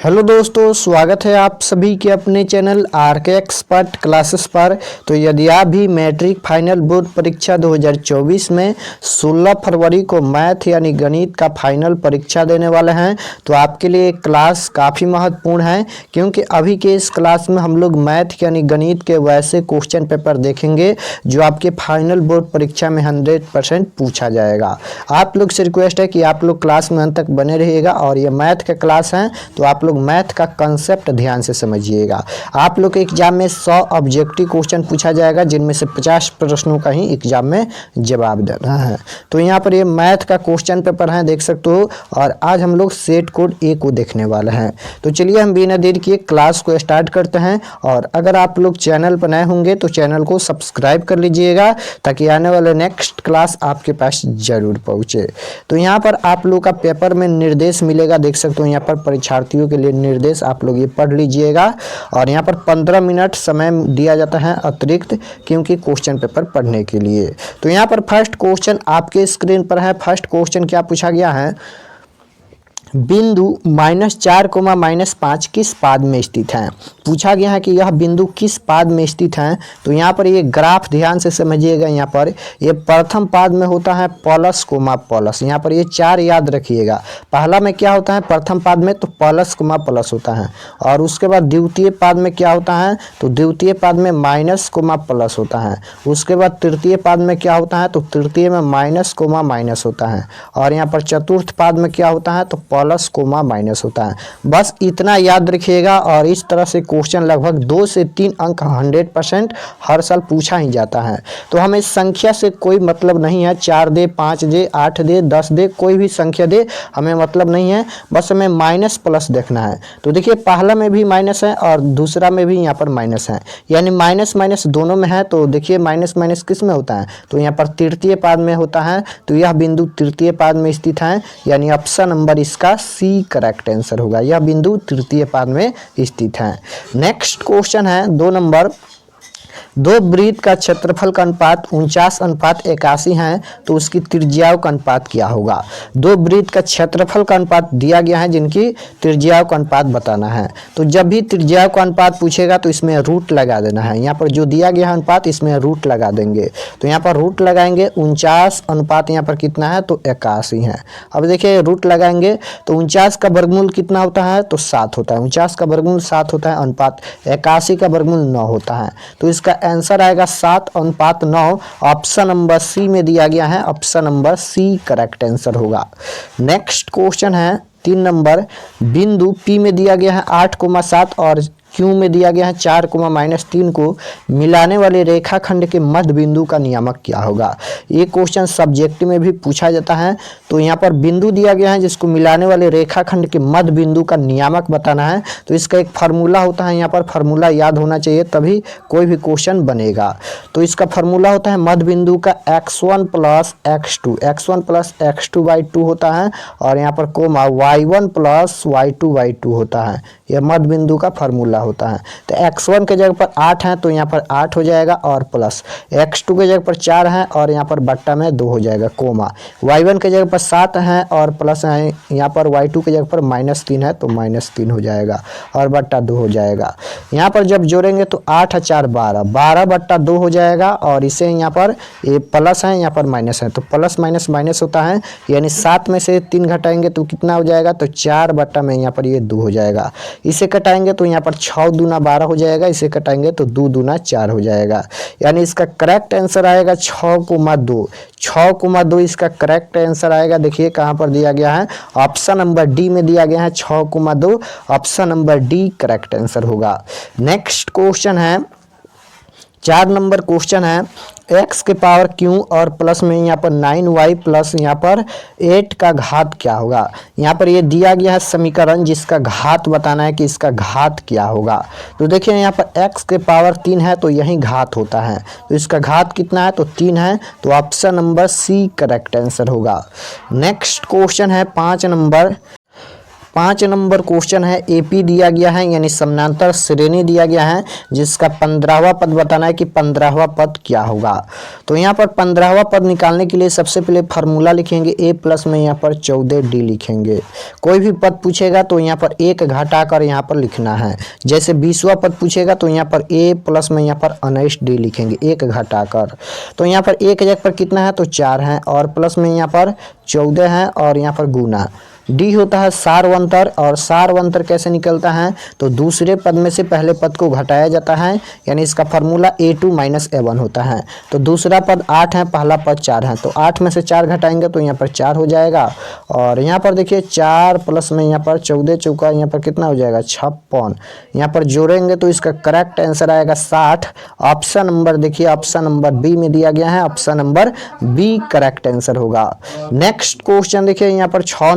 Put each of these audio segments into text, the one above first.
Hello दोस्तों, स्वागत है आप सभी के अपने चैनल आर के एक्सपर्ट क्लासेस पर। तो यदि आप भी मैट्रिक फाइनल बोर्ड परीक्षा 2024 में 16 फरवरी को मैथ यानी गणित का फाइनल परीक्षा देने वाले हैं तो आपके लिए एक क्लास काफ़ी महत्वपूर्ण है, क्योंकि अभी के इस क्लास में हम लोग मैथ यानी गणित के वैसे क्वेश्चन पेपर देखेंगे जो आपके फाइनल बोर्ड परीक्षा में 100% पूछा जाएगा। आप लोग से रिक्वेस्ट है कि आप लोग क्लास में अंत तक बने रहिएगा, और ये मैथ का क्लास है तो आप लोग मैथ का कंसेप्ट ध्यान से समझिएगा। आप लोग के एग्जाम में 100 ऑब्जेक्टिव क्वेश्चन पूछा जाएगा, जिनमें से 50 प्रश्नों का ही एग्जाम में जवाब देना है। तो यहाँ पर ये मैथ का क्वेश्चन पेपर है, देख सकते हो। और आज हम लोग सेट कोड ए को देखने वाले हैं। तो चलिए हम बिना देर किए क्लास को स्टार्ट करते हैं। और अगर आप लोग चैनल पर नए होंगे तो चैनल को सब्सक्राइब कर लीजिएगा, ताकि आने वाले नेक्स्ट क्लास आपके पास जरूर पहुँचे। तो यहाँ पर आप लोग का पेपर में निर्देश मिलेगा, देख सकते हो। यहाँ पर परीक्षार्थियों के लिए निर्देश आप लोग ये पढ़ लीजिएगा। और यहाँ पर 15 मिनट समय दिया जाता है अतिरिक्त, क्योंकि क्वेश्चन पेपर पढ़ने के लिए। तो यहाँ पर फर्स्ट क्वेश्चन आपके स्क्रीन पर है। फर्स्ट क्वेश्चन क्या पूछा गया है, बिंदु -4, -5 किस पाद में स्थित है। पूछा गया है कि यह बिंदु किस पाद में स्थित है। तो यहाँ पर ये ग्राफ ध्यान से समझिएगा। यहाँ पर ये प्रथम पाद में होता है प्लस, प्लस। यहाँ पर ये 4 याद रखिएगा। पहला में क्या होता है प्रथम पाद में, तो प्लस, प्लस होता है। और उसके बाद द्वितीय पाद में क्या होता है, तो द्वितीय पाद में माइनस, प्लस होता है। उसके बाद तृतीय पाद में क्या होता है, तो तृतीय में माइनस, माइनस होता है। और यहाँ पर चतुर्थ पाद में क्या होता है, तो प्लस, माइनस होता है। बस इतना याद रखिएगा। और इस तरह से क्वेश्चन लगभग 2 से 3 अंक 100% हर साल पूछा ही जाता है। तो हमें संख्या से कोई मतलब नहीं है, 4 दे, 5 दे, 8 दे, 10 दे, कोई भी संख्या दे, हमें मतलब नहीं है। बस हमें माइनस प्लस देखना है। तो देखिए पहला में भी माइनस है और दूसरा में भी यहाँ पर माइनस है, यानी माइनस माइनस दोनों में है। तो देखिए माइनस माइनस किस में होता है, तो यहाँ पर तृतीय पाद में होता है। तो यह बिंदु तृतीय पाद में स्थित है, यानी ऑप्शन नंबर इसका सी करेक्ट आंसर होगा। यह बिंदु तृतीय पाद में स्थित है। नेक्स्ट क्वेश्चन है 2 नंबर, 2 वृत्त का क्षेत्रफल का अनुपात 49:81 है, तो उसकी त्रिज्याओं का अनुपात क्या होगा। 2 वृत्त का क्षेत्रफल का अनुपात दिया गया है, जिनकी त्रिज्याओं का अनुपात बताना है। तो जब भी त्रिज्याओं का अनुपात पूछेगा तो इसमें रूट लगा देना है। यहाँ पर जो दिया गया है अनुपात, इसमें रूट लगा देंगे। तो यहाँ पर रूट लगाएंगे, 49 अनुपात यहाँ पर कितना है, तो 81 है। अब देखिए रूट लगाएंगे तो 49 का वर्गमूल कितना होता है, तो 7 होता है। 49 का वर्गमूल 7 होता है, अनुपात 81 का वर्गमूल 9 होता है। तो इसका आंसर आएगा 7:9। ऑप्शन नंबर सी में दिया गया है, option number C correct answer होगा। नेक्स्ट क्वेश्चन है 3 नंबर, बिंदु P में दिया गया है 8,7 और Q में दिया गया है 4,-3 को मिलाने वाले रेखाखंड के मध्य बिंदु का नियामक क्या होगा। ये क्वेश्चन सब्जेक्ट में भी पूछा जाता है। तो यहाँ पर बिंदु दिया गया है जिसको मिलाने वाले रेखाखंड के मध्य बिंदु का नियामक बताना है। तो इसका एक फार्मूला होता है, यहाँ पर फार्मूला याद होना चाहिए, तभी कोई भी क्वेश्चन बनेगा। तो इसका फार्मूला होता है मध्य बिंदु का x1 + x2, x1 + x2/2 होता है। और यहाँ पर कोमा y1 + y2/2 होता है। यह मध्य बिंदु का फार्मूला होता है। तो x1 के जगह पर 8 है, तो यहाँ पर 8 हो जाएगा, और प्लस x2 के जगह पर 4 है और यहाँ पर बट्टा में 2 हो जाएगा, कोमा y1 के जगह पर 7 है और प्लस है, यहाँ पर y2 के जगह पर -3 है, तो -3 हो जाएगा और बट्टा 2 हो जाएगा। यहाँ पर जब जोड़ेंगे तो 8 और 4 12, 12/2 हो जाएगा। और इसे यहाँ पर ये प्लस है, यहाँ पर माइनस है, तो प्लस माइनस माइनस होता है, यानी 7 में से 3 घटाएंगे तो कितना हो जाएगा, तो 4 बट्टा में यहाँ पर ये 2 हो जाएगा। इसे कटाएंगे तो यहाँ पर 6 दूना 12 हो जाएगा, इसे कटाएंगे तो 2 दूना 4 हो जाएगा। यानी इसका करेक्ट आंसर आएगा 6,2। 6,2 इसका करेक्ट आंसर आएगा। देखिए कहाँ पर दिया गया है, ऑप्शन नंबर डी में दिया गया है 6,2। Option number D correct answer होगा। नेक्स्ट क्वेश्चन है 4 नंबर क्वेश्चन है, x के पावर q और प्लस में यहाँ पर 9y प्लस यहाँ पर 8 का घात क्या होगा। यहाँ पर ये दिया गया है समीकरण, जिसका घात बताना है कि इसका घात क्या होगा। तो देखिए यहाँ पर x के पावर 3 है, तो यही घात होता है। तो इसका घात कितना है, तो 3 है। तो option number C correct answer होगा। नेक्स्ट क्वेश्चन है 5 नंबर, 5 नंबर क्वेश्चन है, एपी दिया गया है यानी समानांतर श्रेणी दिया गया है, जिसका 15वां पद बताना है कि 15वां पद क्या होगा। तो यहाँ पर 15वां पद निकालने के लिए सबसे पहले फार्मूला लिखेंगे, a प्लस में यहाँ पर 14d लिखेंगे। कोई भी पद पूछेगा तो यहाँ पर एक घटाकर यहाँ पर लिखना है। जैसे 20वां पद पूछेगा तो यहाँ पर a प्लस में यहाँ पर 19d लिखेंगे, एक घटाकर। तो यहाँ पर एक जगह पर कितना है तो 4 है, और प्लस में यहाँ पर 14 है, और यहाँ पर गुना। डी होता है सारवंतर, और सारवंतर कैसे निकलता है तो दूसरे पद में से पहले पद को घटाया जाता है, यानी इसका फार्मूला a2 माइनस a1 होता है। तो दूसरा पद 8 है, पहला पद 4 है, तो 8 में से 4 घटाएंगे तो यहाँ पर 4 हो जाएगा। और यहाँ पर देखिए 4 प्लस में यहाँ पर 14 चौका यहाँ पर कितना हो जाएगा 56। यहाँ पर जोड़ेंगे तो इसका करेक्ट आंसर आएगा 60। ऑप्शन नंबर देखिए, ऑप्शन नंबर बी में दिया गया है, option number B correct answer होगा। नेक्स्ट क्वेश्चन देखिए यहाँ पर 6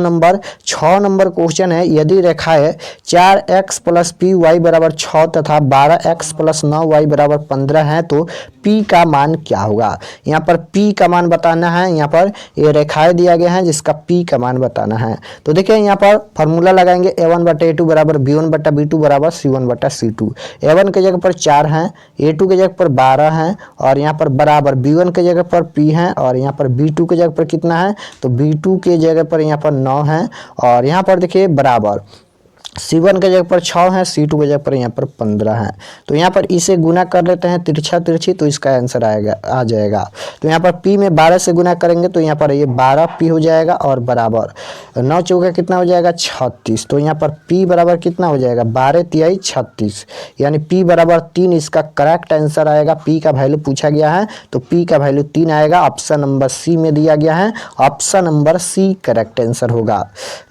नंबर क्वेश्चन है, यदि रेखाएं 4x प्लस पी वाई बराबर 6 तथा 12x प्लस 9y बराबर 15 है तो p का मान क्या होगा। यहाँ पर p का मान बताना है, यहाँ पर ये रेखाएं दिया गया है जिसका p का मान बताना है। तो देखिए यहाँ पर फार्मूला लगाएंगे, a1 बटा a2 बराबर b1 बटा b2 बराबर c1 बटा c2। a1 के जगह पर 4 है, a2 के जगह पर 12 है, और यहाँ पर बराबर b1 के जगह पर p है, और यहाँ पर b2 के जगह पर कितना है तो b2 के जगह पर यहाँ पर 9 है, और यहाँ पर देखिए बराबर C1 के जगह पर 6 है, C2 के जगह पर यहाँ पर 15 है। तो यहाँ पर इसे गुना कर लेते हैं तिरछा तिरछी, तो इसका आंसर आ जाएगा। तो यहाँ पर P में 12 से गुना करेंगे तो यहाँ पर ये 12P हो जाएगा, और बराबर 9 चौका कितना हो जाएगा 36। तो यहाँ पर P बराबर कितना हो जाएगा 12 तिहाई 36, यानी P बराबर 3 इसका करेक्ट आंसर आएगा। P का वैल्यू पूछा गया है तो P का वैल्यू 3 आएगा। ऑप्शन नंबर सी में दिया गया है, option number C correct answer होगा।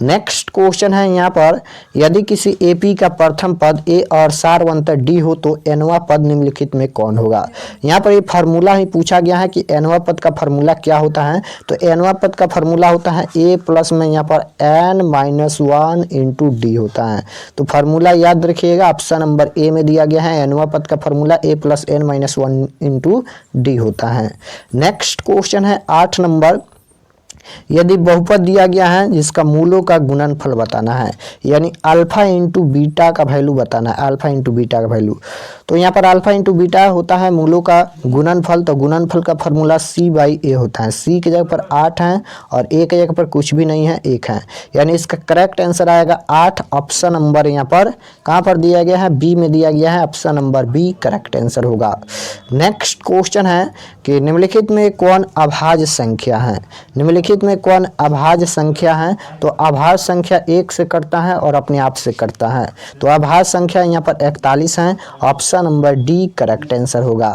नेक्स्ट क्वेश्चन है यहाँ पर, यदि किसी एपी का प्रथम पद ए और सारवंतर डी हो तो एनवा पद निम्नलिखित में कौन होगा। यहाँ पर ये फार्मूला ही पूछा गया है कि एनवा पद का फार्मूला क्या होता है। तो एनवा पद का फार्मूला होता है ए प्लस में यहाँ पर n-1 इंटू डी होता है। तो फार्मूला याद रखिएगा, ऑप्शन नंबर ए में दिया गया है, एनवा पद का फार्मूला ए प्लस n-1 इंटू डी होता है। नेक्स्ट क्वेश्चन है 8 नंबर, यदि बहुपद दिया गया है जिसका मूलों का गुणनफल बताना है, यानी अल्फा इंटू बीटा का वैल्यू बताना है, अल्फा इंटू बीटा का वैल्यू। तो यहाँ पर अल्फा इंटू बीटा होता है मूलों का गुणनफल, तो गुणनफल का फार्मूला c बाई ए होता है। c के जगह पर 8 है और a के जगह पर कुछ भी नहीं है, 1 है, यानी इसका करेक्ट आंसर आएगा 8। ऑप्शन नंबर यहाँ पर कहाँ पर दिया गया है, बी में दिया गया है, option number B correct answer होगा। नेक्स्ट क्वेश्चन है कि निम्नलिखित में कौन अभाज्य संख्या है। निम्नलिखित में कौन अभाज्य संख्या है, तो अभाज्य संख्या 1 से करता है और अपने आप से करता है। तो अभाज्य संख्या यहाँ पर 41 है, option number D correct answer होगा।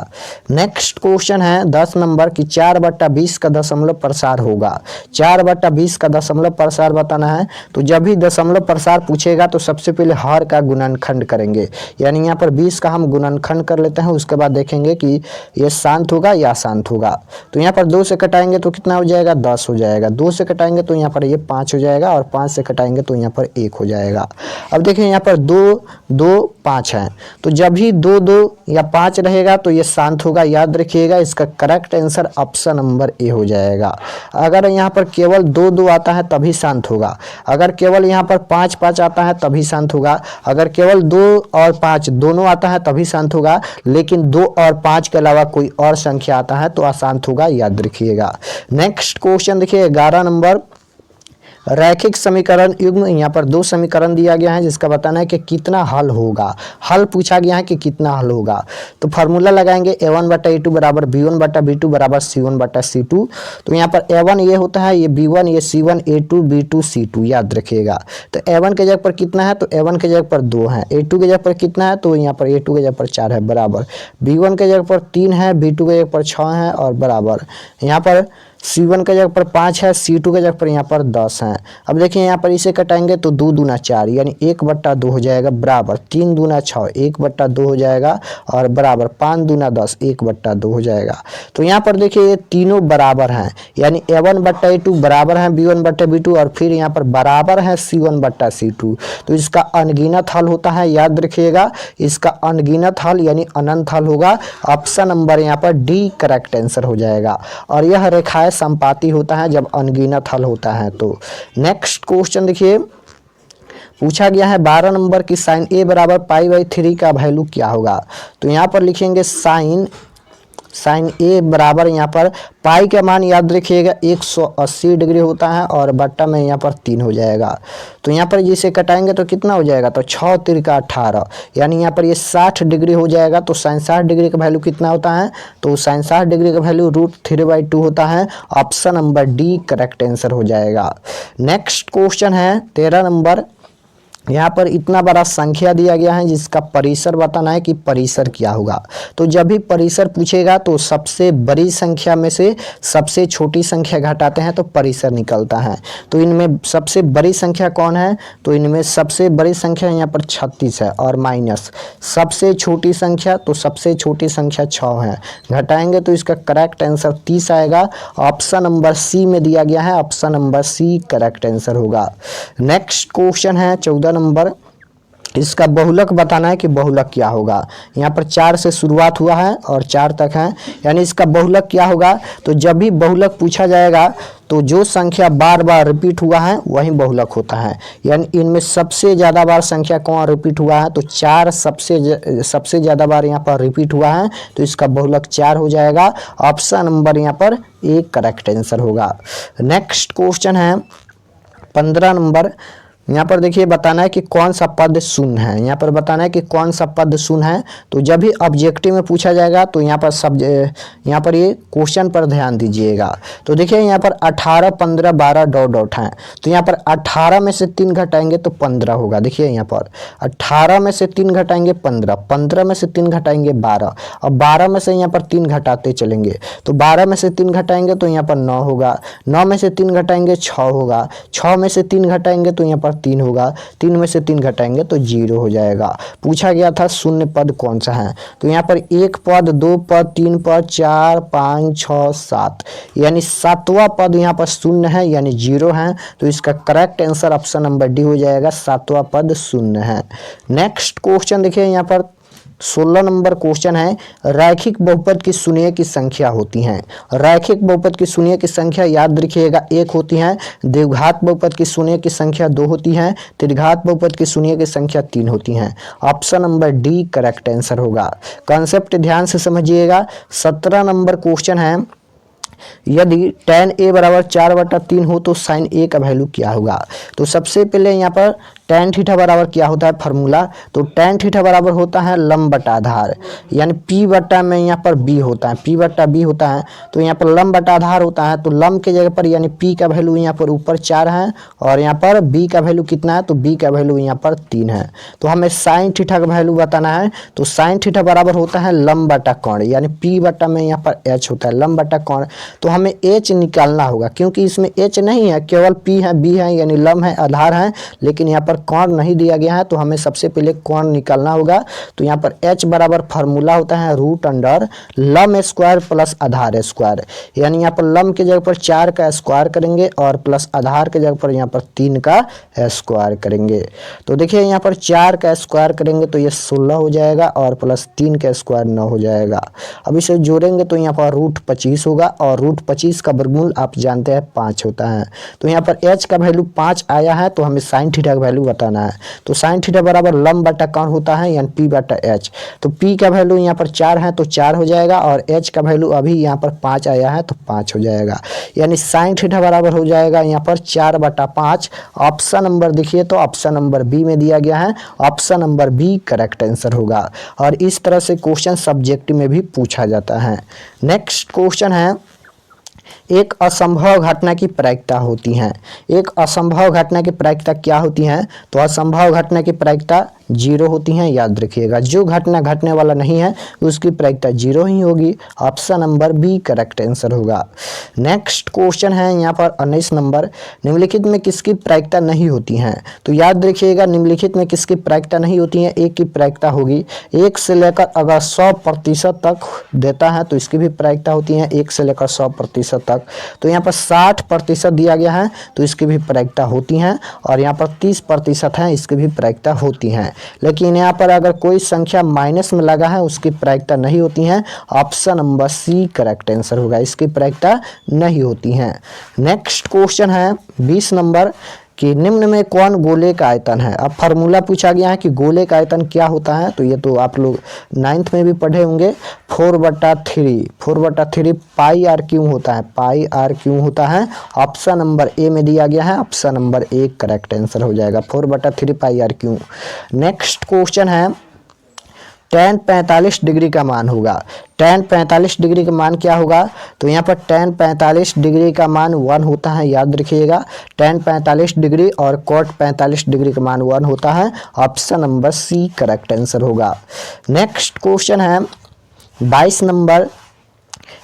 नेक्स्ट क्वेश्चन है 10 नंबर कि 4/20 का दशमलव प्रसार होगा। 4/20 का दशमलव प्रसार बताना है। तो जब भी दशमलव प्रसार पूछेगा तो सबसे पहले हर का गुणनखंड करेंगे, यानी यहाँ पर 20 का हम गुणनखंड कर लेते हैं, उसके बाद देखेंगे कि ये शांत होगा या अशांत होगा। तो यहाँ पर 2 से कटाएंगे तो कितना हो जाएगा 10 हो जाएगा, 2 से कटाएंगे तो यहाँ पर ये 5 हो जाएगा, और 5 से कटाएंगे तो यहाँ पर 1 हो जाएगा। अब देखिए यहाँ पर 2 2 5 है, तो जब भी 2 2 या 5 रहेगा तो ये शांत होगा, याद रखिएगा। इसका correct answer option number A हो जाएगा। अगर यहाँ पर केवल 2 2 आता है तभी शांत होगा, अगर केवल यहाँ पर 5 5 आता है तभी शांत होगा, अगर केवल 2 और 5 दोनों आता है तभी शांत होगा, लेकिन 2 और 5 के अलावा कोई और संख्या आता है तो अशांत होगा, याद रखिएगा। नेक्स्ट क्वेश्चन देखिए 11 नंबर, रैखिक समीकरण युग्म, यहाँ पर 2 समीकरण दिया गया है जिसका बताना है कि कितना हल होगा। हल पूछा गया है कि कितना हल होगा। तो फार्मूला लगाएंगे a1 बटा a2 बराबर b1 बटा b2 बराबर c1 बटा c2। तो यहाँ पर a1 ये होता है, ये b1 ये c1 a2 b2 c2, याद रखिएगा। तो a1 के जगह पर कितना है, तो a1 के जगह पर 2 है, a2 के जगह पर कितना है, तो यहाँ पर a2 के जगह पर 4 है, बराबर b1 के जगह पर 3 है, b2 के जगह पर 6 है, और बराबर यहाँ पर C1 के जगह पर 5 है, C2 के जगह पर यहाँ पर 10 है। अब देखिए यहाँ पर इसे कटाएंगे तो 2 दूना 4, यानी 1/2 हो जाएगा, बराबर 3 दूना 6 1/2 हो जाएगा, और बराबर 5 दूना 10 1/2 हो जाएगा। तो यहाँ पर देखिए ये तीनों बराबर हैं, यानी a1 बटा a2 बराबर है b1 बटा b2, और फिर यहाँ पर बराबर है c1 बटा c2। तो इसका अनगिनत हल होता है, याद रखिएगा। इसका अनगिनत हल यानी अनंत हल होगा। ऑप्शन नंबर यहाँ पर डी करेक्ट आंसर हो जाएगा। और यह रेखाएं संपाती होता है जब अनगिनत हल होता है। तो नेक्स्ट क्वेश्चन देखिए पूछा गया है 12 नंबर की साइन ए बराबर π/3 का वैल्यू क्या होगा। तो यहाँ पर लिखेंगे साइन ए बराबर यहाँ पर पाई का मान याद रखिएगा 180 डिग्री होता है और बट्टा में यहाँ पर 3 हो जाएगा। तो यहाँ पर जिसे कटाएंगे तो कितना हो जाएगा, तो 6 तिरका 18, यानी यहाँ पर ये 60 डिग्री हो जाएगा। तो साइन 60 डिग्री का वैल्यू कितना होता है, तो साइन 60 डिग्री का वैल्यू √3/2 होता है। Option number D correct answer हो जाएगा। नेक्स्ट क्वेश्चन है 13 नंबर। यहाँ पर इतना बड़ा संख्या दिया गया है जिसका परिसर बताना है कि परिसर क्या होगा। तो जब भी परिसर पूछेगा तो सबसे बड़ी संख्या में से सबसे छोटी संख्या घटाते हैं तो परिसर निकलता है। तो इनमें सबसे बड़ी संख्या कौन है, तो इनमें सबसे बड़ी संख्या यहाँ पर 36 है और माइनस सबसे छोटी संख्या, तो सबसे छोटी संख्या 6 है। घटाएंगे तो इसका करेक्ट आंसर 30 आएगा। ऑप्शन नंबर सी में दिया गया है, option number C correct answer होगा। नेक्स्ट क्वेश्चन है 14 नंबर। इसका बहुलक बताना है कि बहुलक क्या होगा। यहाँ पर 4 से शुरुआत हुआ है और 4 तक है, यानी इसका बहुलक क्या होगा। तो जब भी बहुलक पूछा जाएगा तो जो संख्या बार बार रिपीट हुआ है वही बहुलक होता है। यानी इनमें सबसे ज़्यादा बार संख्या कौन रिपीट हुआ है, तो 4 सबसे ज़्यादा बार यहाँ पर रिपीट हुआ है, तो इसका बहुलक 4 हो जाएगा। ऑप्शन नंबर यहाँ पर ए करेक्ट आंसर होगा। नेक्स्ट क्वेश्चन है 15 नंबर। यहाँ पर देखिए बताना है कि कौन सा पद शून्य है। यहाँ पर बताना है कि कौन सा पद शून्य है। तो जब भी ऑब्जेक्टिव में पूछा जाएगा तो यहाँ पर ये क्वेश्चन पर ध्यान दीजिएगा। तो देखिए यहाँ पर 18, 15, 12 डॉट डॉट हैं। तो यहाँ पर 18 में से 3 घटाएंगे तो 15 होगा। देखिए यहाँ पर 18 में से 3 घटाएंगे 15, 15 में से 3 घटाएंगे 12 और 12 में से यहाँ पर 3 घटाते चलेंगे। तो 12 में से 3 घटाएंगे तो यहाँ पर 9 होगा, 9 में से 3 घटाएंगे 6 होगा, 6 में से 3 घटाएंगे तो यहाँ पर 3 होगा, 3 में से 3 घटाएंगे तो 0 हो जाएगा। पूछा गया था शून्य पद कौन सा है। तो यहाँ पर 1 पद, 2 पद, 3 पद, 4, 5, 6, 7, यानी 7वां पद यहाँ पर शून्य है यानी 0 है। तो इसका correct answer option number D हो जाएगा, 7वां पद शून्य है। नेक्स्ट क्वेश्चन देखिए यहाँ पर 16 नंबर क्वेश्चन है, रैखिक बहुपद की शून्य की संख्या होती हैं। रैखिक बहुपद की शून्य की संख्या याद रखिएगा 1 होती है। द्विघात बहुपद की शून्य की संख्या 2 होती है। त्रिघात बहुपद की शून्य की संख्या 3 होती हैं। Option number D correct answer होगा। कॉन्सेप्ट ध्यान से समझिएगा। 17 नंबर क्वेश्चन है, यदि tan a बराबर 4/3 हो तो sin a का वैल्यू क्या होगा। तो सबसे पहले यहाँ पर tan थीटा बराबर क्या होता है फार्मूला। तो tan थीटा बराबर होता है लंब बटा आधार, यानी p बटा में यहाँ पर b होता है, p बटा b होता है। तो यहाँ पर लंब बटा आधार होता है, तो लंब के जगह पर यानी p का वैल्यू यहाँ पर ऊपर 4 है और यहाँ पर b का वैल्यू कितना है, तो b का वैल्यू यहाँ पर 3 है। तो हमें sin थीटा का वैल्यू बताना है। तो sin थीटा बराबर होता है लंब बटा कोण, यानी p बटा में यहाँ पर h होता है, लंब बटा कोण। तो हमें h निकालना होगा, क्योंकि इसमें h नहीं है, केवल p है, b है, यानी लंब है, आधार है, लेकिन यहाँ पर कोण नहीं दिया गया है। तो हमें सबसे पहले कोण निकालना होगा। तो यहाँ पर h बराबर फार्मूला होता है √ लंब स्क्वायर प्लस आधार स्क्वायर, यानी यहाँ पर लंब के जगह पर 4 का स्क्वायर करेंगे और प्लस आधार के जगह पर यहाँ पर 3 का स्क्वायर करेंगे। तो देखिए यहाँ पर 4 का स्क्वायर करेंगे तो ये 16 हो जाएगा और प्लस 3 का स्क्वायर 9 हो जाएगा। अब इसे जोड़ेंगे तो यहाँ पर √25 होगा और √25 का वर्गमूल आप जानते हैं 5 होता है। तो यहाँ पर h का वैल्यू 5 आया है, तो हमें sin थीटा का वैल्यू बताना है। तो sin थीटा बराबर लंब बटा कोण होता है, यानी p बटा h। तो p का वैल्यू यहाँ पर 4 है तो 4 हो जाएगा और h का वैल्यू अभी यहाँ पर 5 आया है तो 5 हो जाएगा, यानी sin थीटा बराबर हो जाएगा यहाँ पर 4/5। ऑप्शन नंबर देखिए तो ऑप्शन नंबर बी में दिया गया है, option number B correct answer होगा। और इस तरह से क्वेश्चन सब्जेक्ट में भी पूछा जाता है। नेक्स्ट क्वेश्चन है, एक असंभव घटना की प्रायिकता होती है। एक असंभव घटना की प्रायिकता क्या होती है, तो असंभव घटना की प्रायिकता 0 होती है, याद रखिएगा। जो घटना घटने वाला नहीं है उसकी प्रायिकता 0 ही होगी। Option number B correct answer होगा। नेक्स्ट क्वेश्चन है यहाँ पर 19 नंबर, निम्नलिखित में किसकी प्रायिकता नहीं होती है। तो याद रखिएगा निम्नलिखित में किसकी प्रायिकता नहीं होती है, एक की प्रायिकता होगी। 1 से लेकर अगर 100% तक देता है तो इसकी भी प्रायिकता होती है, 1 से लेकर 100% तक। तो यहाँ पर 60% दिया गया है तो इसकी भी प्रायिकता होती है और यहाँ पर 30% है, इसकी भी प्रायिकता होती है। लेकिन यहाँ पर अगर कोई संख्या माइनस में लगा है उसकी प्रायिकता नहीं होती है। Option number C correct answer होगा, इसकी प्रायिकता नहीं होती है। नेक्स्ट क्वेश्चन है 20 नंबर, कि निम्न में कौन गोले का आयतन है। अब फार्मूला पूछा गया है कि गोले का आयतन क्या होता है, तो ये तो आप लोग 9th में भी पढ़े होंगे। 4/3 पाई आर क्यों होता है, पाई आर क्यों होता है। ऑप्शन नंबर ए में दिया गया है, option number A correct answer हो जाएगा, 4/3 पाई आर क्यों। नेक्स्ट क्वेश्चन है tan 45 डिग्री का मान होगा। tan 45 डिग्री का मान क्या होगा, तो यहाँ पर tan 45 डिग्री का मान 1 होता है, याद रखिएगा। tan 45 डिग्री और cot 45 डिग्री का मान 1 होता है, option number C correct answer होगा। नेक्स्ट क्वेश्चन है 22 नंबर,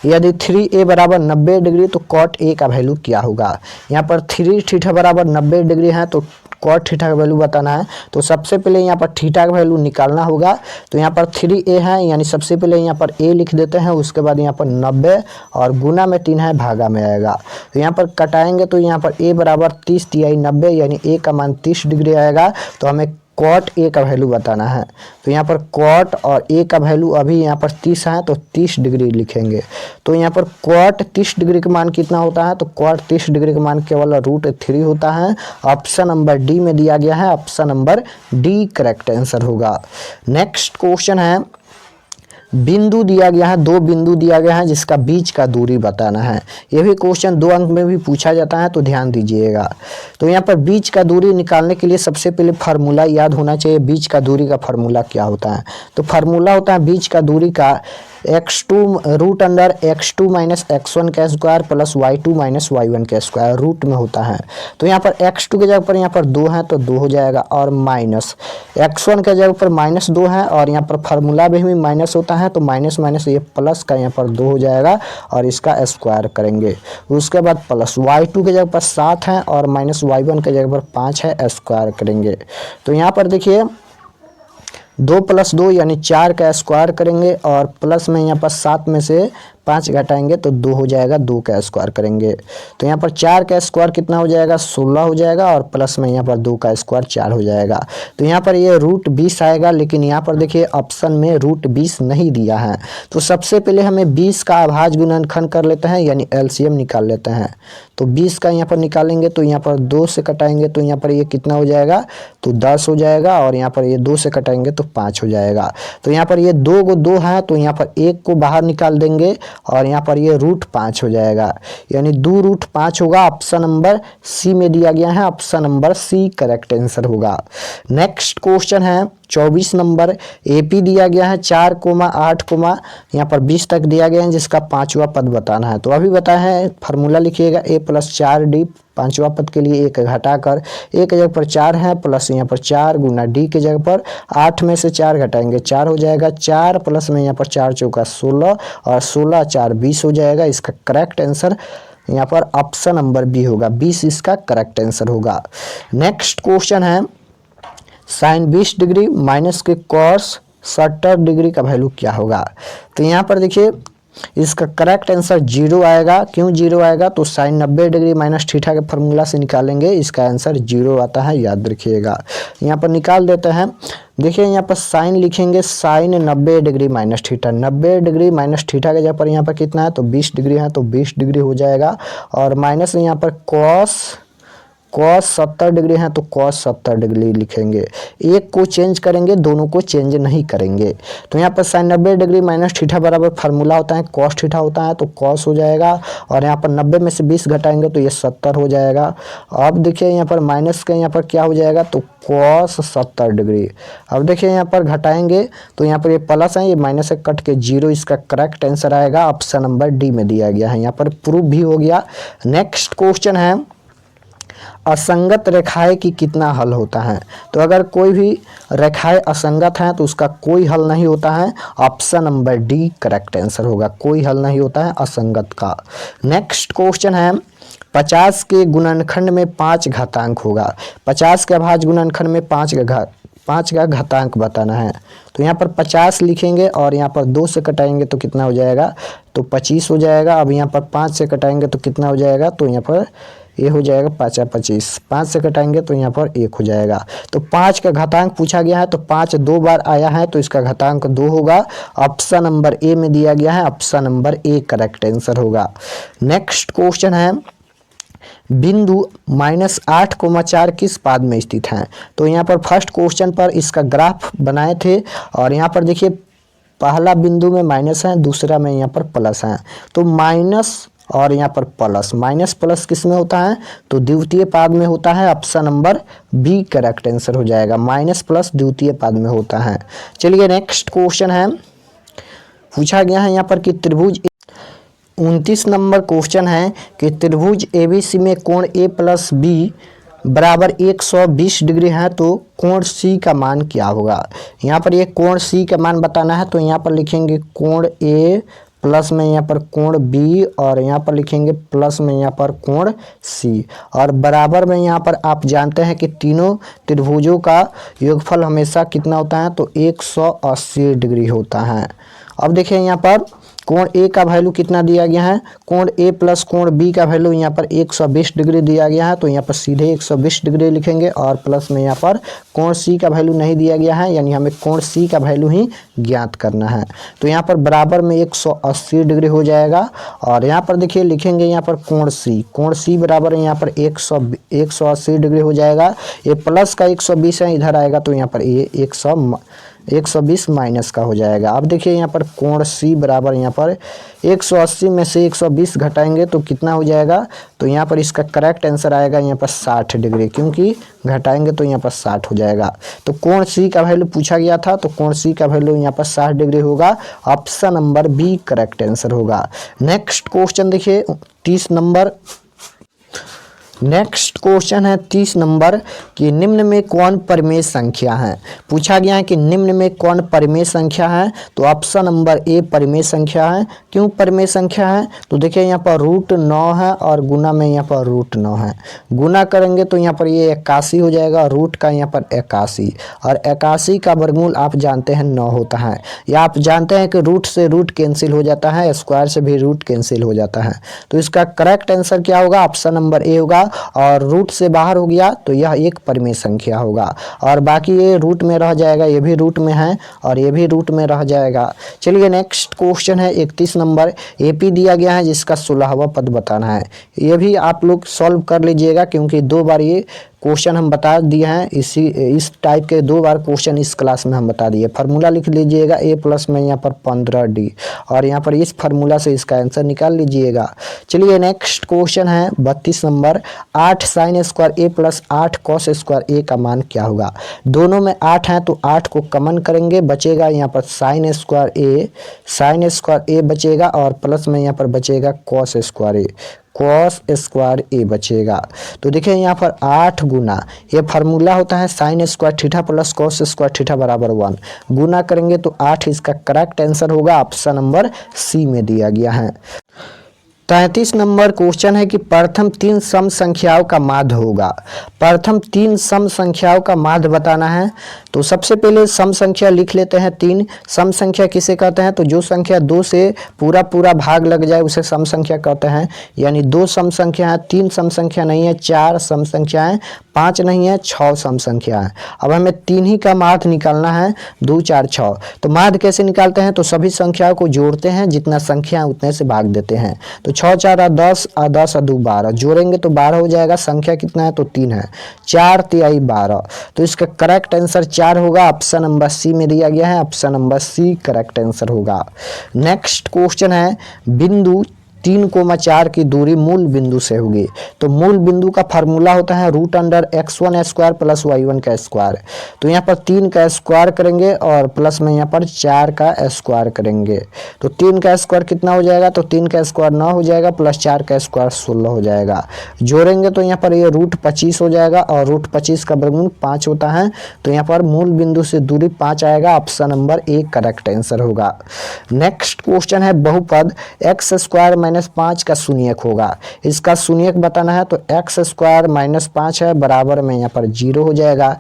यदि 3a बराबर 90 डिग्री तो cot a का वैल्यू क्या होगा। यहाँ पर 3 थीटा बराबर 90 डिग्री है तो cot थीटा का वैल्यू बताना है। तो सबसे पहले यहाँ पर थीटा का वैल्यू निकालना होगा। तो यहाँ पर 3a है, यानी सबसे पहले यहाँ पर a लिख देते हैं, उसके बाद यहाँ पर 90 और गुना में 3 है, भागा में आएगा। तो यहाँ पर कटाएंगे तो यहाँ पर a बराबर 30 तिहाई 90, यानी a का मान 30 डिग्री आएगा। तो हमें कॉट ए का वैल्यू बताना है। तो यहाँ पर कॉट और ए का वैल्यू अभी यहाँ पर 30 है तो 30 डिग्री लिखेंगे। तो यहाँ पर कॉट 30 डिग्री का मान कितना होता है, तो कॉट 30 डिग्री का मान केवल √3 होता है। ऑप्शन नंबर डी में दिया गया है, option number D correct answer होगा। नेक्स्ट क्वेश्चन है, बिंदु दिया गया है, 2 बिंदु दिया गया है जिसका बीच का दूरी बताना है। ये भी क्वेश्चन 2 अंक में भी पूछा जाता है, तो ध्यान दीजिएगा। तो यहाँ पर बीच का दूरी निकालने के लिए सबसे पहले फार्मूला याद होना चाहिए। बीच का दूरी का फार्मूला क्या होता है, तो फार्मूला होता है बीच का दूरी का x2 √x2 - x1 का स्क्वायर प्लस y2 - y1 का स्क्वायर, रूट में होता है। तो यहाँ पर x2 के जगह पर यहाँ पर 2 है तो 2 हो जाएगा, और माइनस x1 के जगह पर -2 है और यहाँ पर फार्मूला भी माइनस होता है, तो माइनस माइनस ये प्लस का यहाँ पर 2 हो जाएगा और इसका स्क्वायर करेंगे। उसके बाद प्लस y2 के जगह पर 7 है और माइनस y1 के जगह पर 5 है, स्क्वायर करेंगे। तो यहाँ पर देखिए 2 + 2 यानी 4 का स्क्वायर करेंगे और प्लस में यहाँ पर 7 में से 5 घटाएंगे तो 2 हो जाएगा, 2 का स्क्वायर करेंगे। तो यहाँ पर 4 का स्क्वायर कितना हो जाएगा, 16 हो जाएगा, और प्लस में यहाँ पर 2 का स्क्वायर 4 हो जाएगा। तो यहाँ पर ये √20 आएगा, लेकिन यहाँ पर देखिए ऑप्शन में √20 नहीं दिया है। तो सबसे पहले हमें 20 का अभाज्य गुणनखंड कर लेते हैं, यानी एलसीएम निकाल लेते हैं। तो 20 का यहाँ पर निकालेंगे तो यहाँ पर 2 से कटाएंगे तो यहाँ पर ये कितना हो जाएगा, तो 10 हो जाएगा, और यहाँ पर ये 2 से कटाएंगे तो 5 हो जाएगा। तो यहाँ पर ये 2 को 2 है तो यहाँ पर 1 को बाहर निकाल देंगे और यहाँ पर ये √5 हो जाएगा, यानी 2 √5 होगा। ऑप्शन नंबर सी में दिया गया है, option number C correct answer होगा। नेक्स्ट क्वेश्चन है 24 नंबर, एपी दिया गया है 4,8, यहाँ पर 20 तक दिया गया है जिसका 5वां पद बताना है। तो अभी बताया है, फार्मूला लिखिएगा a + 4d, 5वां पद के लिए 1 घटाकर a के जगह पर 4 है प्लस यहाँ पर 4 गुना d के जगह पर 8 में से 4 घटाएंगे 4 हो जाएगा, 4 प्लस में यहाँ पर 4 चौका 16 और 16 4 20 हो जाएगा। इसका करेक्ट आंसर यहाँ पर ऑप्शन नंबर बी होगा, 20 इसका करेक्ट आंसर होगा। नेक्स्ट क्वेश्चन है साइन 20 डिग्री माइनस के कॉस 70 डिग्री का वैल्यू क्या होगा। तो यहाँ पर देखिए इसका करेक्ट आंसर 0 आएगा। क्यों 0 आएगा, तो साइन 90 डिग्री माइनस थीटा के फार्मूला से निकालेंगे, इसका आंसर 0 आता है, याद रखिएगा। यहाँ पर निकाल देते हैं। देखिए यहाँ पर साइन लिखेंगे, sine 90 degree minus theta, 90 degree minus theta के जगह पर यहाँ पर कितना है, तो 20 डिग्री है तो 20 डिग्री हो जाएगा, और माइनस यहाँ पर कॉस 70 डिग्री है तो कॉस 70 डिग्री लिखेंगे। एक को चेंज करेंगे, दोनों को चेंज नहीं करेंगे। तो यहाँ पर साइन 90 डिग्री माइनस थीटा बराबर फार्मूला होता है कॉस थीटा होता है, तो कॉस हो जाएगा, और यहाँ पर 90 में से 20 घटाएंगे तो ये 70 हो जाएगा। अब देखिए यहाँ पर माइनस का यहाँ पर क्या हो जाएगा, तो कॉस 70 डिग्री। अब देखिए यहाँ पर घटाएंगे तो यहाँ पर ये प्लस है, ये माइनस से कट के 0, इसका करेक्ट आंसर आएगा, ऑप्शन नंबर डी में दिया गया है। यहाँ पर प्रूफ भी हो गया। नेक्स्ट क्वेश्चन है असंगत रेखाएं की कितना हल होता है। तो अगर कोई भी रेखाएं असंगत हैं तो उसका कोई हल नहीं होता है, option number D correct answer होगा, कोई हल नहीं होता है असंगत का। नेक्स्ट क्वेश्चन है 50 के गुणनखंड में 5 घातांक होगा। 50 के अभाज्य गुणनखंड में 5 का घातांक बताना है। तो यहाँ पर 50 लिखेंगे और यहाँ पर 2 से कटाएंगे तो कितना हो जाएगा, तो 25 हो जाएगा। अब यहाँ पर 5 से कटाएंगे तो कितना हो जाएगा, तो यहाँ पर ये हो जाएगा 5 × 25, 5 से कटाएंगे तो यहाँ पर 1 हो जाएगा। तो 5 का घातांक पूछा गया है, तो 5 2 बार आया है तो इसका घातांक 2 होगा। ऑप्शन नंबर ए में दिया गया है, option number A correct answer होगा। नेक्स्ट क्वेश्चन है बिंदु -8,4 किस पाद में स्थित हैं। तो यहाँ पर फर्स्ट क्वेश्चन पर इसका ग्राफ बनाए थे और यहाँ पर देखिए पहला बिंदु में माइनस है, दूसरा में यहाँ पर प्लस है। तो माइनस और यहाँ पर प्लस, माइनस प्लस किस में होता है, तो द्वितीय पाद में होता है। Option number B correct answer हो जाएगा, माइनस प्लस द्वितीय पाद में होता है। चलिए नेक्स्ट क्वेश्चन है, पूछा गया है यहाँ पर कि त्रिभुज 29 नंबर क्वेश्चन है कि त्रिभुज एबीसी में कोण ए प्लस बी बराबर 120 डिग्री है, तो कोण सी का मान क्या होगा। यहाँ पर ये कोण सी का मान बताना है, तो यहाँ पर लिखेंगे कोण ए प्लस में यहाँ पर कोण बी और यहाँ पर लिखेंगे प्लस में यहाँ पर कोण सी और बराबर में यहाँ पर आप जानते हैं कि तीनों त्रिभुजों का योगफल हमेशा कितना होता है, तो 180 डिग्री होता है। अब देखिए यहाँ पर कोण ए का वैल्यू कितना दिया गया है, कोण ए प्लस कोण बी का वैल्यू यहाँ पर 120 डिग्री दिया गया है, तो यहाँ पर सीधे 120 डिग्री लिखेंगे और प्लस में यहाँ पर कोण सी का वैल्यू नहीं दिया गया है, यानी हमें कोण सी का वैल्यू ही ज्ञात करना है। तो यहाँ पर बराबर में 180 डिग्री हो जाएगा और यहाँ पर देखिए लिखेंगे यहाँ पर कोण सी बराबर यहाँ पर 180 डिग्री हो जाएगा। ये प्लस का 120 है, इधर आएगा तो यहाँ पर ये 120 माइनस का हो जाएगा। अब देखिए यहाँ पर कोण सी बराबर यहाँ पर 180 में से 120 घटाएंगे तो कितना हो जाएगा, तो यहाँ पर इसका करेक्ट आंसर आएगा यहाँ पर 60 डिग्री, क्योंकि घटाएंगे तो यहाँ पर 60 हो जाएगा। तो कोण सी का वैल्यू पूछा गया था, तो कोण सी का वैल्यू यहाँ पर 60 डिग्री होगा। Option number B correct answer होगा। नेक्स्ट क्वेश्चन देखिए 30 नंबर, नेक्स्ट क्वेश्चन है 30 नंबर कि निम्न में कौन परिमेय संख्या है। पूछा गया है कि निम्न में कौन परिमेय संख्या है, तो ऑप्शन नंबर ए परिमेय संख्या है। क्यों परिमेय संख्या है, तो देखिए यहाँ पर √9 है और गुना में यहाँ पर √9 है। गुना करेंगे तो यहाँ पर ये 81 हो जाएगा, रूट का यहाँ पर 81 और 81 का वर्गमूल आप जानते हैं 9 होता है, या आप जानते हैं कि रूट से रूट कैंसिल हो जाता है, स्क्वायर से भी रूट कैंसिल हो जाता है। तो इसका करेक्ट आंसर क्या होगा, ऑप्शन नंबर ए होगा। और रूट से बाहर हो गया तो यह एक परिमेय संख्या होगा और बाकी ये रूट में रह जाएगा, ये भी रूट में है और ये भी रूट में रह जाएगा। चलिए नेक्स्ट क्वेश्चन है 31 नंबर, एपी दिया गया है जिसका 16वां पद बताना है। ये भी आप लोग सॉल्व कर लीजिएगा, क्योंकि 2 बार ये क्वेश्चन हम बता दिए हैं, इस टाइप के 2 बार क्वेश्चन इस क्लास में हम बता दिए। फार्मूला लिख लीजिएगा a प्लस में यहाँ पर 15d और यहाँ पर इस फार्मूला से इसका आंसर निकाल लीजिएगा। चलिए नेक्स्ट क्वेश्चन है 32 number, 8 sin square a plus 8 cos square a का मान क्या होगा। दोनों में 8 है तो 8 को कॉमन करेंगे, बचेगा यहाँ पर sin स्क्वायर a बचेगा और प्लस में यहाँ पर बचेगा cos स्क्वायर ए बचेगा। तो देखिए यहाँ पर 8 गुना, ये फार्मूला होता है sin square theta plus cos square theta बराबर 1, गुना करेंगे तो 8 इसका करेक्ट आंसर होगा। ऑप्शन नंबर सी में दिया गया है। 33 नंबर क्वेश्चन है कि प्रथम 3 सम संख्याओं का माध्य होगा। प्रथम 3 सम संख्याओं का माध्य बताना है, तो सबसे पहले सम संख्या लिख लेते हैं 3। सम संख्या किसे कहते हैं, तो जो संख्या 2 से पूरा भाग लग जाए उसे सम संख्या कहते हैं। यानी 2 सम संख्या है, 3 सम संख्या नहीं है, 4 सम संख्या है, 5 नहीं है, 6 सम संख्या है। अब हमें 3 ही का माध्य निकालना है, 2 4 6। तो माध्य कैसे निकालते हैं, तो सभी संख्याओं को जोड़ते हैं, जितना संख्या है उतने से भाग देते हैं। तो 6 4 10 और 10 और 2 12, जोड़ेंगे तो 12 हो जाएगा। संख्या कितना है, तो 3 है, 4 3 12। तो इसका करेक्ट आंसर 4 होगा। ऑप्शन नंबर सी में दिया गया है, option number C correct answer होगा। नेक्स्ट क्वेश्चन है बिंदु 3,4 की दूरी मूल बिंदु से होगी। तो मूल बिंदु का फार्मूला होता है √x1 स्क्वायर प्लस y1 का स्क्वायर। तो यहाँ पर 3 का स्क्वायर करेंगे और प्लस में यहाँ पर 4 का स्क्वायर करेंगे। तो 3 का स्क्वायर कितना हो जाएगा, तो 3 का स्क्वायर 9 हो जाएगा, प्लस 4 का स्क्वायर 16 हो जाएगा। जोड़ेंगे तो यहाँ पर ये √25 हो जाएगा और √25 का वर्गमूल 5 होता है। तो यहाँ पर मूल बिंदु से दूरी 5 आएगा। Option number A correct answer होगा। नेक्स्ट क्वेश्चन है बहुपद x स्क्वायर -5 का शून्यक होगा। इसका शून्यक बताना है, तो x स्क्वायर -5 है, बराबर में यहाँ पर 0 हो जाएगा।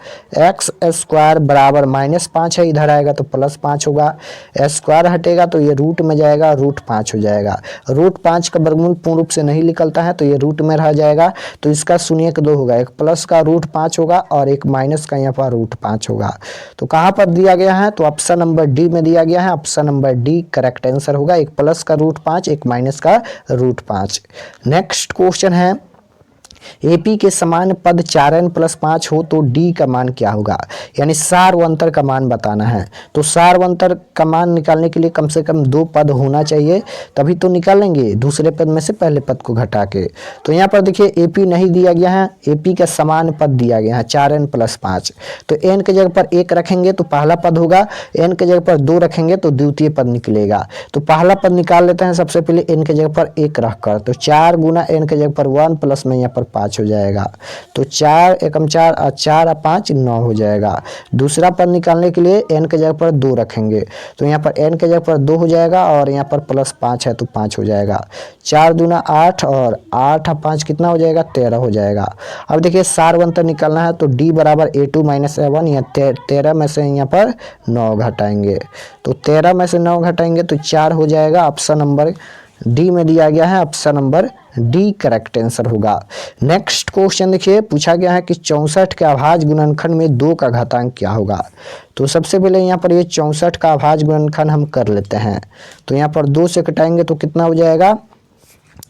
x स्क्वायर बराबर -5 है, इधर आएगा तो +5 होगा। स्क्वायर हटेगा तो ये रूट में जाएगा, √5 हो जाएगा। √5 का वर्गमूल पूर्ण रूप से नहीं निकलता है, तो ये रूट में रह जाएगा। तो इसका शून्यक 2 होगा, एक प्लस का √5 होगा और एक माइनस का यहाँ पर √5 होगा। तो कहाँ पर दिया गया है, तो ऑप्शन नंबर डी में दिया गया है। Option number D correct answer होगा। एक प्लस का √5, एक माइनस का √5। नेक्स्ट क्वेश्चन है एपी के समान पद 4n+5 हो तो डी का मान क्या होगा, यानी सार्वंतर का मान बताना है। तो सार्वंतर का मान निकालने के लिए कम से कम 2 पद होना चाहिए, तभी तो निकालेंगे दूसरे पद में से पहले पद को घटा के। तो यहाँ पर देखिए एपी नहीं दिया गया है, एपी का समान पद दिया गया है 4n+5। तो n के जगह पर 1 रखेंगे तो पहला पद होगा, n के जगह पर 2 रखेंगे तो द्वितीय पद निकलेगा। तो पहला पद निकाल लेते हैं सबसे पहले n के जगह पर 1 रखकर। तो 4 गुना n के जगह पर 1 प्लस में यहाँ पर 5 हो जाएगा। तो 4 एकम 4 और 4 और 5 9 हो जाएगा। दूसरा पद निकालने के लिए n के जगह पर 2 रखेंगे, तो यहाँ पर n के जगह पर 2 हो जाएगा और यहाँ पर प्लस 5 है तो 5 हो जाएगा। 4 दूना 8 और 8 और 5 कितना हो जाएगा, 13 हो जाएगा। अब देखिए सार्वंतर निकालना है तो d बराबर a2 माइनस a1, या 13 में से यहाँ पर 9 घटाएंगे। तो 13 में से 9 घटाएंगे तो 4 हो जाएगा। ऑप्शन नंबर डी में दिया गया है, option number D correct answer होगा। नेक्स्ट क्वेश्चन देखिए, पूछा गया है कि 64 के अभाज्य गुणनखंड में 2 का घातांक क्या होगा। तो सबसे पहले यहाँ पर ये 64 का अभाज्य गुणनखंड हम कर लेते हैं। तो यहाँ पर 2 से कटाएंगे तो कितना हो जाएगा,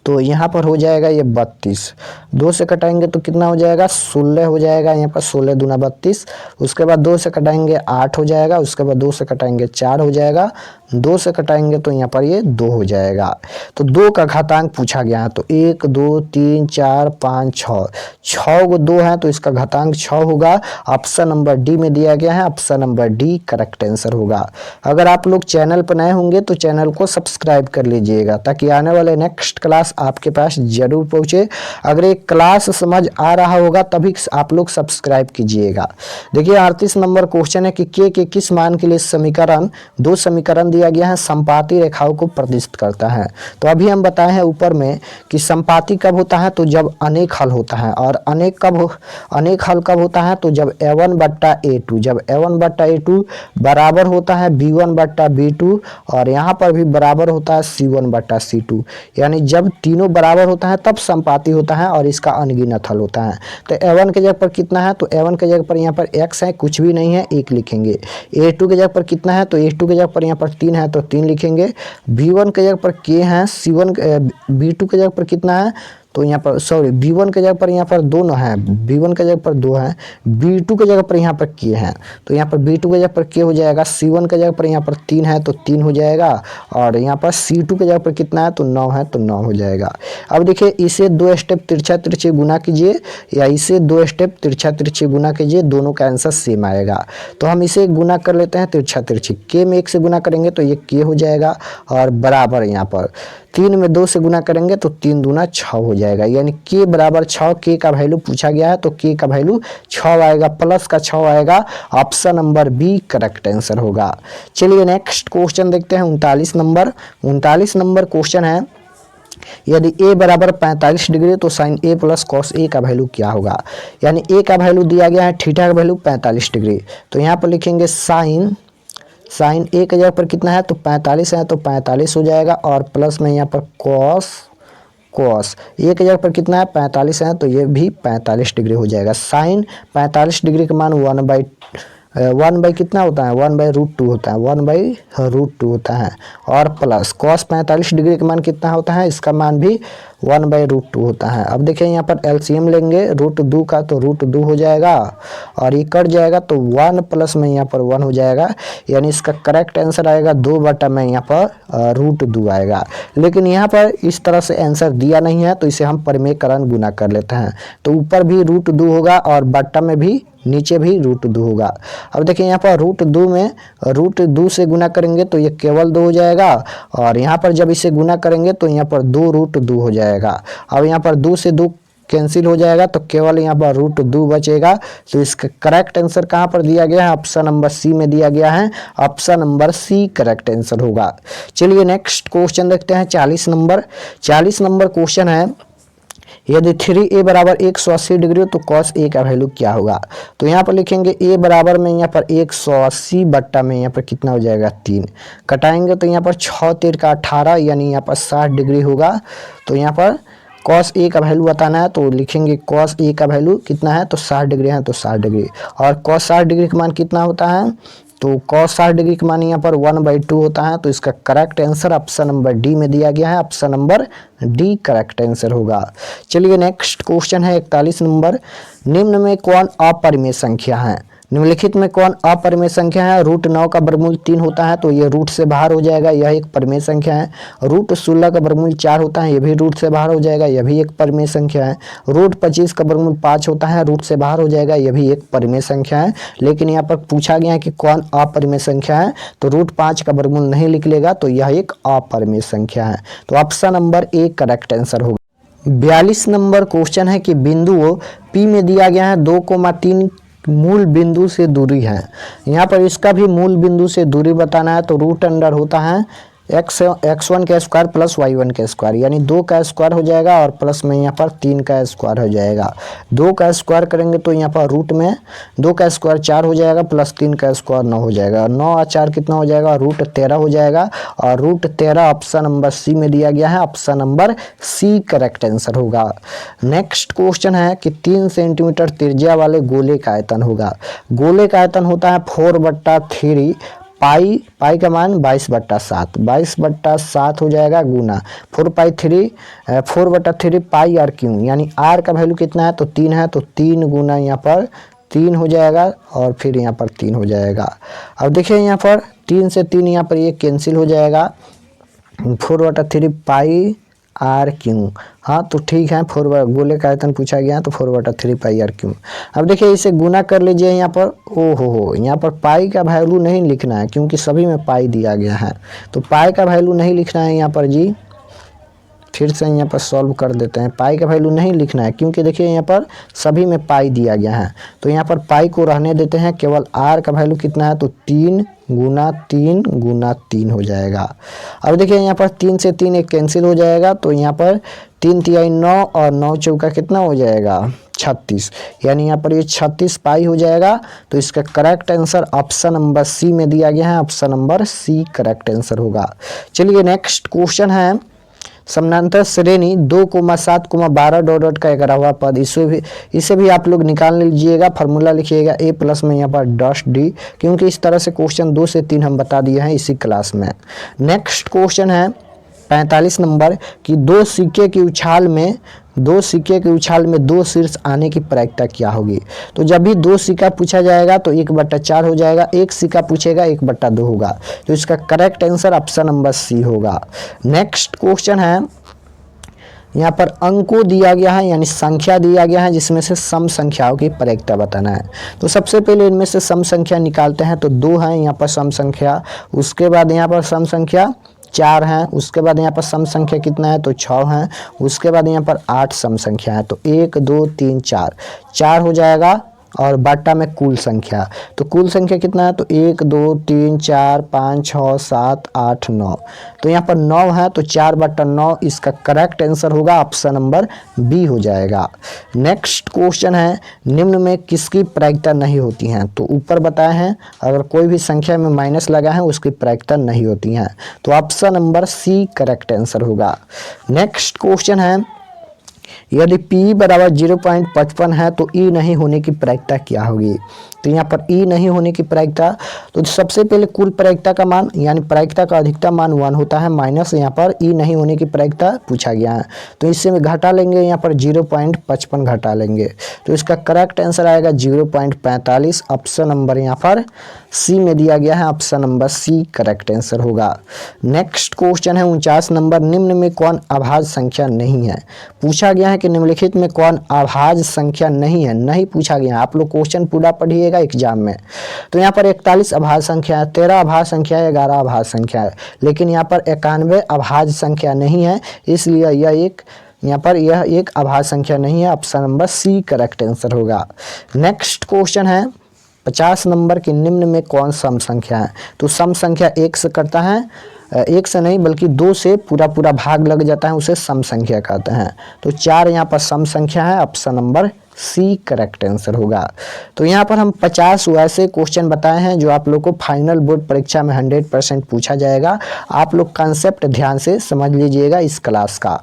तो यहाँ पर हो जाएगा ये 32। 2 से कटाएंगे तो कितना हो जाएगा, 16 हो जाएगा। यहाँ पर 16 दूना 32। उसके बाद 2 से कटाएंगे 8 हो जाएगा। उसके बाद 2 से कटाएंगे 4 हो जाएगा। 2 से कटाएंगे तो यहाँ पर ये 2 हो जाएगा। तो 2 का घातांक पूछा गया है, तो 1 2 3 4 5 6, 6 को 2 है तो इसका घातांक 6 होगा। ऑप्शन नंबर डी में दिया गया है, option number D correct answer होगा। अगर आप लोग चैनल पर नए होंगे तो चैनल को सब्सक्राइब कर लीजिएगा, ताकि आने वाले नेक्स्ट क्लास आपके पास जरूर पहुंचे। अगर एक क्लास समझ आ रहा होगा तभी आप लोग सब्सक्राइब कीजिएगा। देखिए 38 नंबर क्वेश्चन है कि के किस मान के लिए समीकरण, 2 समीकरण दिया गया है, संपाती रेखाओं को प्रदर्शित करता है। तो अभी हम बताए हैं ऊपर में कि संपाती कब होता है, तो जब अनेक हल होता है। और अनेक हल कब होता है, तो जब a1/a2, जब a1/a2 बराबर होता है b1/b2, और यहाँ पर भी बराबर होता है c1/c2। यानी जब तीनों बराबर होता है तब संपाती होता है और इसका अनगिनत हल होता है। तो a1 के जगह पर कितना है, तो a1 के जगह पर यहाँ पर x है, कुछ भी नहीं है 1 लिखेंगे। a2 के जगह पर कितना है, तो a2 के जगह पर यहाँ पर 3 है तो 3 लिखेंगे। b1 के जगह पर k है, b2 के जगह पर कितना है, तो यहाँ पर सॉरी b1 के जगह पर यहाँ पर दोनों है, b1 के जगह पर 2 है, b2 के जगह पर यहाँ पर k है, तो यहाँ पर b2 के जगह पर k हो जाएगा। c1 के जगह पर यहाँ पर 3 है तो 3 हो जाएगा, और यहाँ पर c2 के जगह पर कितना है, तो 9 है तो 9 हो जाएगा। अब देखिए इसे 2 स्टेप तिरछा तिरछे गुना कीजिए, या इसे 2 स्टेप तिरछा तिरछे गुना कीजिए, दोनों का आंसर सेम आएगा। तो हम इसे गुना कर लेते हैं तिरछा तिरछी। k में 1 से गुना करेंगे तो ये k हो जाएगा, और बराबर यहाँ पर 3 में 2 से गुना करेंगे तो 3 दूना 6 हो जाएगा। यानी k बराबर 6, k का वैल्यू पूछा गया है तो k का वैल्यू 6 आएगा, प्लस का 6 आएगा। Option number B correct answer होगा। चलिए नेक्स्ट क्वेश्चन देखते हैं 39 नंबर। 39 नंबर क्वेश्चन है, यदि a बराबर 45 डिग्री तो sine a plus cos a का वैल्यू क्या होगा। यानी a का वैल्यू दिया गया है, थीटा का वैल्यू 45 डिग्री। तो यहाँ पर लिखेंगे साइन a के जगह पर कितना है, तो 45 है तो 45 हो जाएगा, और प्लस में यहाँ पर कॉस a के जगह पर कितना है, 45 है तो ये भी 45 डिग्री हो जाएगा। साइन 45 डिग्री का मान 1 बाई कितना होता है, 1/√2 होता है, 1/√2 होता है, और प्लस कॉस 45 डिग्री का मान कितना होता है, इसका मान भी 1/√2 होता है। अब देखिए यहाँ पर एलसीएम लेंगे √2 का, तो √2 हो जाएगा, और ये कट जाएगा तो 1 प्लस में यहाँ पर 1 हो जाएगा। यानी इसका करेक्ट आंसर आएगा 2 बटा में यहाँ पर √2 आएगा। लेकिन यहाँ पर इस तरह से आंसर दिया नहीं है तो इसे हम परिमेयकरण गुना कर लेते हैं। तो ऊपर भी √2 होगा और बटा में भी नीचे भी √2 होगा। अब देखिए यहाँ पर √2 में √2 से गुना करेंगे तो ये केवल 2 हो जाएगा, और यहाँ पर जब इसे गुना करेंगे तो यहाँ पर 2√2 हो जाएगा। अब यहाँ पर 2 से 2 कैंसिल हो जाएगा तो केवल यहाँ पर √2 बचेगा। तो इसका करेक्ट आंसर कहाँ पर दिया गया है, ऑप्शन नंबर सी में दिया गया है, option number C correct answer होगा। चलिए नेक्स्ट क्वेश्चन देखते हैं 40 नंबर। 40 नंबर क्वेश्चन है, यदि 3a बराबर 180 डिग्री तो cos a का वैल्यू क्या होगा। तो यहाँ पर लिखेंगे a बराबर में यहाँ पर 180 बट्टा में यहाँ पर कितना हो जाएगा 3, कटाएंगे तो यहाँ पर 6 3 का 18, यानी यहाँ पर 60 डिग्री होगा। तो यहाँ पर कॉस ए का वैल्यू बताना है तो लिखेंगे कॉस ए का वैल्यू कितना है तो 60 डिग्री है तो 60 डिग्री। और कॉस 60 डिग्री का मान कितना होता है तो कॉस 60 डिग्री का मान यहाँ पर 1/2 होता है। तो इसका correct answer option number D में दिया गया है, option number D correct answer होगा। चलिए नेक्स्ट क्वेश्चन है 41 नंबर, निम्न में कौन अपरिमेय संख्या है? निम्नलिखित में कौन अपरिमेय संख्या है? √9 का वर्गमूल 3 होता है तो ये रूट से बाहर हो जाएगा, यह एक परिमेय संख्या है। √16 का वर्गमूल 4 होता है, यह भी रूट से बाहर हो जाएगा, यह भी एक परिमेय संख्या है। √25 का वर्गमूल 5 होता है, रूट से बाहर हो जाएगा, यह भी एक परिमेय संख्या है। लेकिन यहाँ पर पूछा गया है कि कौन अपरिमेय संख्या है, तो √5 का वर्गमूल नहीं निकलेगा, तो यह एक अपरिमेय संख्या है। तो option number A correct answer होगा। 42 नंबर क्वेश्चन है कि बिंदुओं P में दिया गया है 2,3 मूल बिंदु से दूरी है। यहाँ पर इसका भी मूल बिंदु से दूरी बताना है तो रूट अंडर होता है x1 का स्क्वायर प्लस y1 का स्क्वायर, यानी 2 का स्क्वायर हो जाएगा और प्लस में यहाँ पर 3 का स्क्वायर हो जाएगा। 2 का स्क्वायर करेंगे तो यहाँ पर रूट में 2 का स्क्वायर 4 हो जाएगा प्लस 3 का स्क्वायर 9 हो जाएगा। 9 और 4 कितना हो जाएगा √13 हो जाएगा। और √13 ऑप्शन नंबर सी में दिया गया है, option number C correct answer होगा। नेक्स्ट क्वेश्चन है कि 3 सेंटीमीटर त्रिज्या वाले गोले का आयतन होगा। गोले का आयतन होता है 4/3 पाई का मान 22/7, 22/7 हो जाएगा गुना 4/3 पाई आर क्यू, यानी आर का वैल्यू कितना है तो 3 है तो 3 गुना यहाँ पर 3 हो जाएगा और फिर यहाँ पर 3 हो जाएगा। अब देखिए यहाँ पर 3 से 3 यहाँ पर ये कैंसिल हो जाएगा, 4/3 पाई आर क्यू। हाँ तो ठीक है, गोले का आयतन पूछा गया तो 4/3 पाई आर क्यू। अब देखिए इसे गुना कर लीजिए यहाँ पर, हो यहाँ पर पाई का वैल्यू नहीं लिखना है क्योंकि सभी में पाई दिया गया है, तो पाई का वैल्यू नहीं लिखना है यहाँ पर जी। फिर से यहाँ पर सॉल्व कर देते हैं, पाई का वैल्यू नहीं लिखना है क्योंकि देखिए यहाँ पर सभी में पाई दिया गया है, तो यहाँ पर पाई को रहने देते हैं। केवल आर का वैल्यू कितना है तो 3 गुना 3 हो जाएगा। अब देखिए यहाँ पर 3 से 3 एक कैंसिल हो जाएगा, तो यहाँ पर 3 तिहाई 9 और 9 चौका कितना हो जाएगा 36, यानी यहाँ पर ये 36 पाई हो जाएगा। तो इसका correct answer option number C में दिया गया है, option number C correct answer होगा। चलिए नेक्स्ट क्वेश्चन है, समानांतर श्रेणी 2,7,12 डॉट डॉट का 11वां पद, इसे भी आप लोग निकाल लीजिएगा। फार्मूला लिखिएगा a प्लस में यहाँ पर डॉट डी, क्योंकि इस तरह से क्वेश्चन 2 से 3 हम बता दिए हैं इसी क्लास में। नेक्स्ट क्वेश्चन है 45 नंबर कि दो सिक्के की उछाल में 2 शीर्ष आने की प्रायिकता क्या होगी? तो जब भी 2 सिक्का पूछा जाएगा तो 1/4 हो जाएगा, 1 सिक्का पूछेगा 1/2 होगा। तो इसका correct answer option number C होगा। नेक्स्ट क्वेश्चन है, यहाँ पर अंकों दिया गया है यानी संख्या दिया गया है जिसमें से सम संख्याओं की प्रायिकता बताना है। तो सबसे पहले इनमें से सम संख्या निकालते हैं, तो 2 है यहाँ पर सम संख्या, उसके बाद यहाँ पर सम संख्या 4 है, उसके बाद यहाँ पर सम संख्या कितना है तो 6 है, उसके बाद यहाँ पर 8 सम संख्या है। तो 1 2 3 4 हो जाएगा। और बाटा में कुल संख्या, तो कुल संख्या कितना है तो 1 2 3 4 5 6 7 8 9, तो यहाँ पर 9 है तो 4/9 इसका करेक्ट आंसर होगा, ऑप्शन नंबर बी हो जाएगा। नेक्स्ट क्वेश्चन है, निम्न में किसकी प्रायिकता नहीं होती है? तो ऊपर बताए हैं अगर कोई भी संख्या में माइनस लगा है उसकी प्रायिकता नहीं होती है, तो option number C correct answer होगा। नेक्स्ट क्वेश्चन है, यदि P बराबर 0.55 है तो E नहीं होने की प्रायिकता क्या होगी? तो यहाँ पर E नहीं होने की प्रायिकता, तो सबसे पहले कुल प्रायिकता का मान यानी प्रायिकता का अधिकतम मान 1 होता है, माइनस यहाँ पर E नहीं होने की प्रायिकता पूछा गया है, तो इससे में घटा लेंगे, यहाँ पर 0.55 घटा लेंगे, तो इसका करेक्ट आंसर आएगा 0.45, ऑप्शन नंबर यहाँ पर सी में दिया गया है, option number C correct answer होगा। नेक्स्ट क्वेश्चन है 49 नंबर, निम्न में कौन अभाज्य संख्या नहीं है? पूछा गया है कि निम्नलिखित में कौन अभाज्य संख्या नहीं है, नहीं पूछा गया। आप लोग क्वेश्चन पूरा पढ़िएगा एग्जाम में। तो यहाँ पर 41 अभाज्य संख्या है, 13 अभाज्य संख्या है, 11 अभाज्य संख्या है, लेकिन यहाँ पर 91 अभाज्य संख्या नहीं है, इसलिए यह एक अभाज्य संख्या नहीं है, option number C correct answer होगा। नेक्स्ट क्वेश्चन है 50 नंबर के निम्न में कौन सम संख्या है? तो सम संख्या 1 से करता है, 1 से नहीं बल्कि 2 से पूरा भाग लग जाता है, उसे सम संख्या कहते हैं। तो 4 यहाँ पर सम संख्या है, option number C correct answer होगा। तो यहाँ पर हम 50 वैसे क्वेश्चन बताए हैं जो आप लोग को फाइनल बोर्ड परीक्षा में 100% पूछा जाएगा। आप लोग कंसेप्ट ध्यान से समझ लीजिएगा इस क्लास का।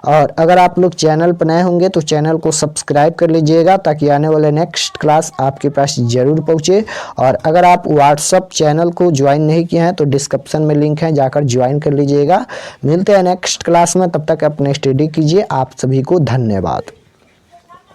और अगर आप लोग चैनल पर नए होंगे तो चैनल को सब्सक्राइब कर लीजिएगा ताकि आने वाले नेक्स्ट क्लास आपके पास जरूर पहुँचे। और अगर आप व्हाट्सअप चैनल को ज्वाइन नहीं किए हैं तो डिस्क्रिप्शन में लिंक है, जाकर ज्वाइन कर लीजिएगा। मिलते हैं नेक्स्ट क्लास में, तब तक अपने स्टडी कीजिए। आप सभी को धन्यवाद।